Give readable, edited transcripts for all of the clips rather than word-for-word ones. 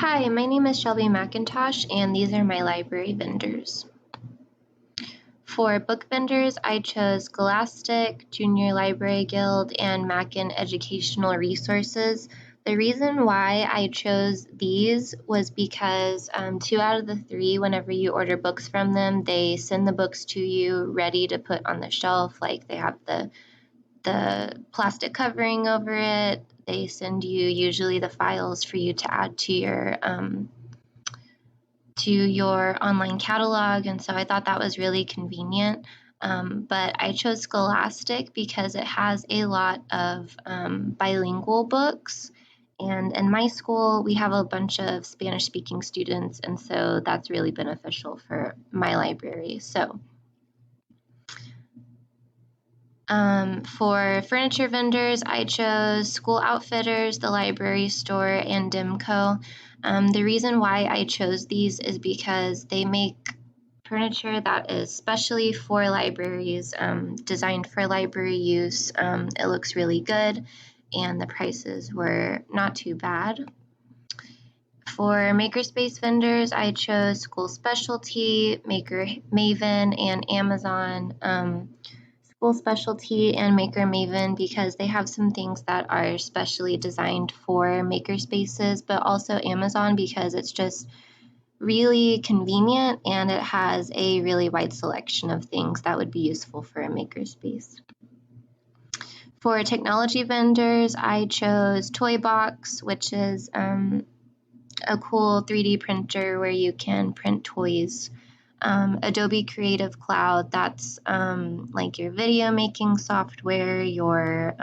Hi, my name is Shelby McIntosh, and these are my library vendors. For book vendors, I chose Scholastic, Junior Library Guild, and Mackin Educational Resources. The reason why I chose these was because 2 out of the 3, whenever you order books from them, they send the books to you ready to put on the shelf. Like they have the plastic covering over it. They send you usually the files for you to add to your online catalog, and so I thought that was really convenient. But I chose Scholastic because it has a lot of bilingual books, and in my school we have a bunch of Spanish-speaking students, and so that's really beneficial for my library. So for furniture vendors, I chose School Outfitters, the Library Store, and Dimco. The reason why I chose these is because they make furniture that is specially for libraries, designed for library use. It looks really good, and the prices were not too bad. For Makerspace vendors, I chose School Specialty, Maker Maven, and Amazon. School Specialty and Maker Maven because they have some things that are specially designed for makerspaces, but also Amazon because it's just really convenient and it has a really wide selection of things that would be useful for a makerspace. For technology vendors, I chose Toybox, which is a cool 3D printer where you can print toys. Adobe Creative Cloud, that's like your video making software, your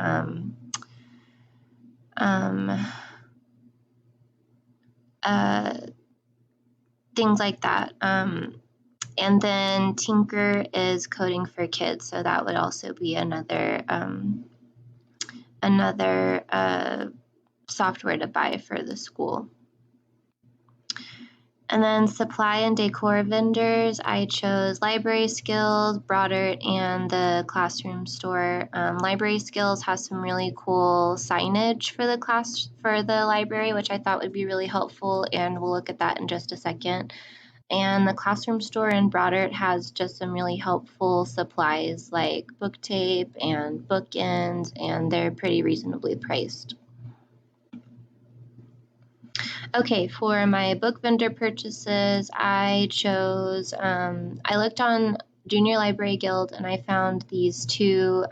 things like that. And then Tinker is coding for kids, so that would also be another software to buy for the school. And then supply and decor vendors, I chose Library Skills, Broadert, and the Classroom Store. Library Skills has some really cool signage for the library, which I thought would be really helpful, and we'll look at that in just a second. And the Classroom Store in Broadert has just some really helpful supplies like book tape and bookends, and they're pretty reasonably priced. Okay, for my book vendor purchases, I chose, I looked on Junior Library Guild and I found these 2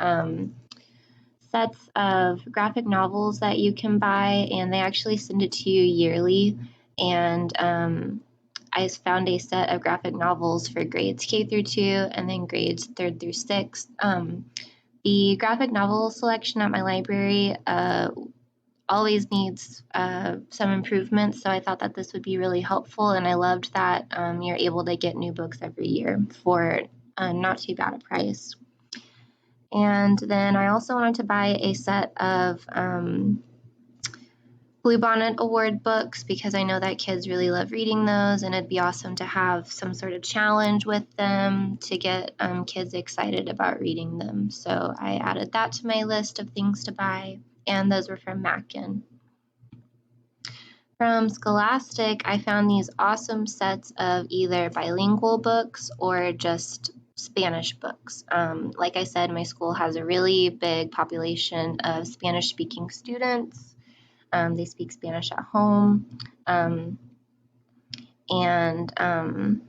sets of graphic novels that you can buy, and they actually send it to you yearly. And I found a set of graphic novels for grades K through 2 and then grades 3rd through 6th. The graphic novel selection at my library always needs some improvements, so I thought that this would be really helpful, and I loved that you're able to get new books every year for not too bad a price. And then I also wanted to buy a set of Bluebonnet Award books because I know that kids really love reading those, and it'd be awesome to have some sort of challenge with them to get kids excited about reading them. So I added that to my list of things to buy, and those were from Mackin. From Scholastic, I found these awesome sets of either bilingual books or just Spanish books. Like I said, my school has a really big population of Spanish-speaking students. They speak Spanish at home, and a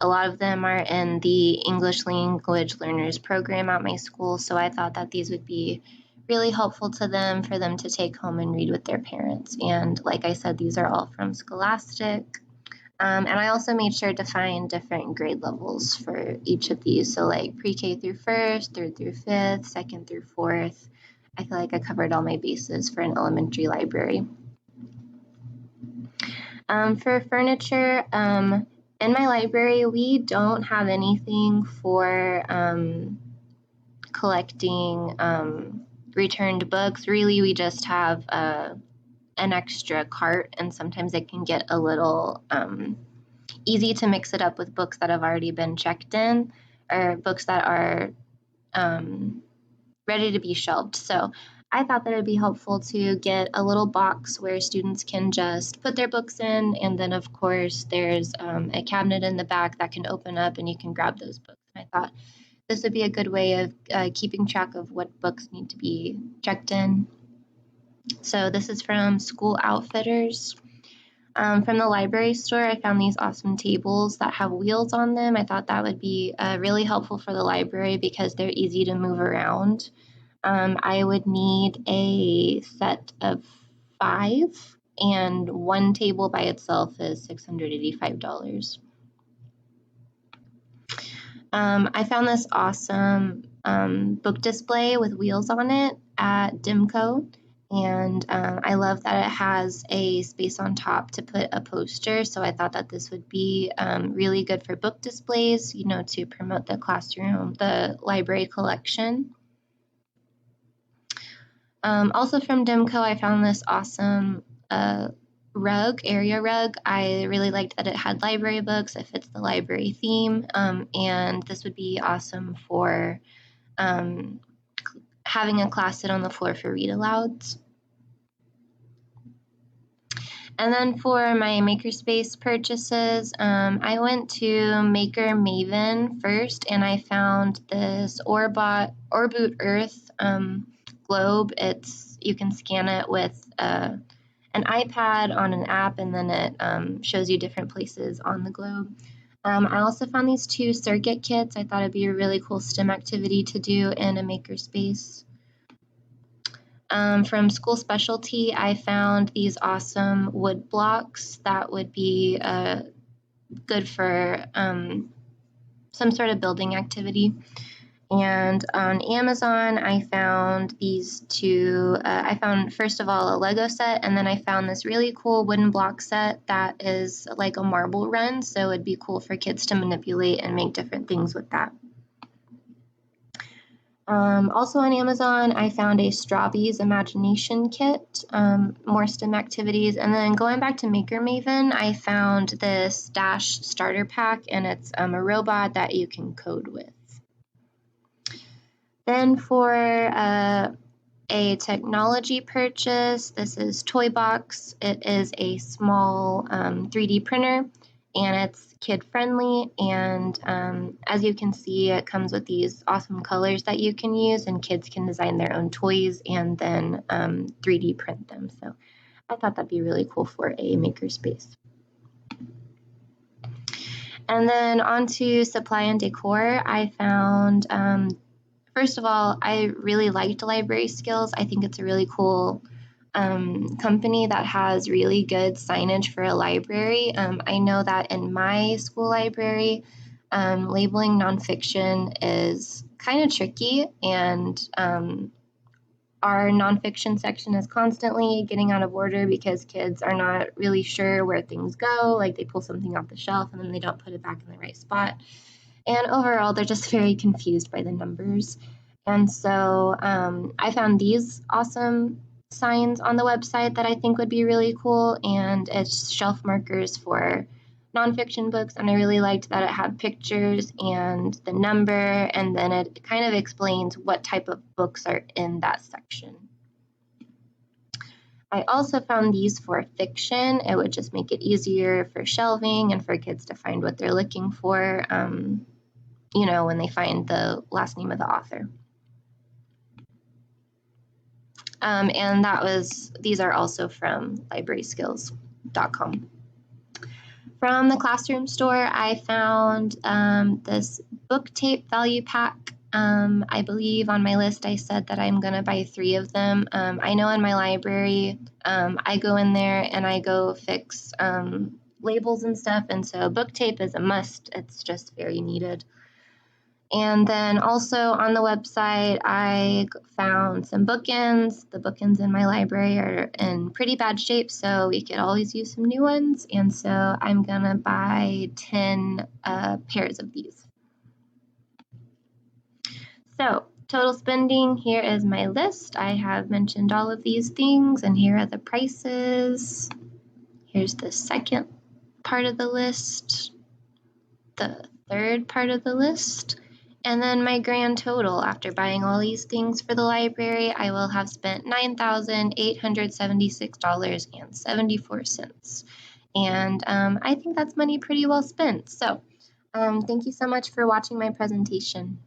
lot of them are in the English Language Learners program at my school, so I thought that these would be really helpful to them for them to take home and read with their parents. And like I said, these are all from Scholastic. And I also made sure to find different grade levels for each of these. So like pre-K through 1st, 3rd through 5th, 2nd through 4th. I feel like I covered all my bases for an elementary library. For furniture, in my library, we don't have anything for collecting returned books. Really, we just have an extra cart, and sometimes it can get a little easy to mix it up with books that have already been checked in or books that are ready to be shelved. So I thought that it'd be helpful to get a little box where students can just put their books in, and then of course there's a cabinet in the back that can open up and you can grab those books. And I thought this would be a good way of keeping track of what books need to be checked in. So this is from School Outfitters. From the library store, I found these awesome tables that have wheels on them. I thought that would be really helpful for the library because they're easy to move around. I would need a set of 5, and one table by itself is $685. I found this awesome book display with wheels on it at Dimco, and I love that it has a space on top to put a poster, so I thought that this would be really good for book displays, you know, to promote the classroom, the library collection. Also from Dimco, I found this awesome area rug. I really liked that it had library books. It fits the library theme, and this would be awesome for having a class sit on the floor for read alouds. And then for my Makerspace purchases, I went to Maker Maven first, and I found this Orboot Earth globe. You can scan it with an iPad on an app, and then it shows you different places on the globe. I also found these 2 circuit kits. I thought it'd be a really cool STEM activity to do in a makerspace. From School Specialty, I found these awesome wood blocks that would be good for some sort of building activity. And on Amazon, I found these 2. I found, first of all, a Lego set, and then I found this really cool wooden block set that is like a marble run, so it'd be cool for kids to manipulate and make different things with that. Also on Amazon, I found a Strawbees Imagination Kit, more STEM activities, and then going back to Maker Maven, I found this Dash starter pack, and it's a robot that you can code with. Then for a technology purchase, this is Toy Box. It is a small 3D printer, and it's kid-friendly, and as you can see, it comes with these awesome colors that you can use, and kids can design their own toys and then 3D print them. So I thought that'd be really cool for a makerspace. And then on to supply and decor, I found, first of all, I really liked Library Skills. I think it's a really cool company that has really good signage for a library. I know that in my school library, labeling nonfiction is kind of tricky, and our nonfiction section is constantly getting out of order because kids are not really sure where things go. Like, they pull something off the shelf and then they don't put it back in the right spot. And overall, they're just very confused by the numbers. And so I found these awesome signs on the website that I think would be really cool, and it's shelf markers for nonfiction books, and I really liked that it had pictures and the number, and then it kind of explains what type of books are in that section. I also found these for fiction. It would just make it easier for shelving and for kids to find what they're looking for, you know, when they find the last name of the author. And these are also from libraryskills.com. From the classroom store, I found this book tape value pack. I believe on my list I said that I'm going to buy 3 of them. I know in my library, I go in there and I go fix labels and stuff, and so book tape is a must. It's just very needed. And then also on the website, I found some bookends. The bookends in my library are in pretty bad shape, so we could always use some new ones. And so I'm gonna buy 10 pairs of these. So total spending, here is my list. I have mentioned all of these things, and here are the prices. Here's the second part of the list, the third part of the list, And then my grand total after buying all these things for the library, I will have spent $9,876.74. And I think that's money pretty well spent. So thank you so much for watching my presentation.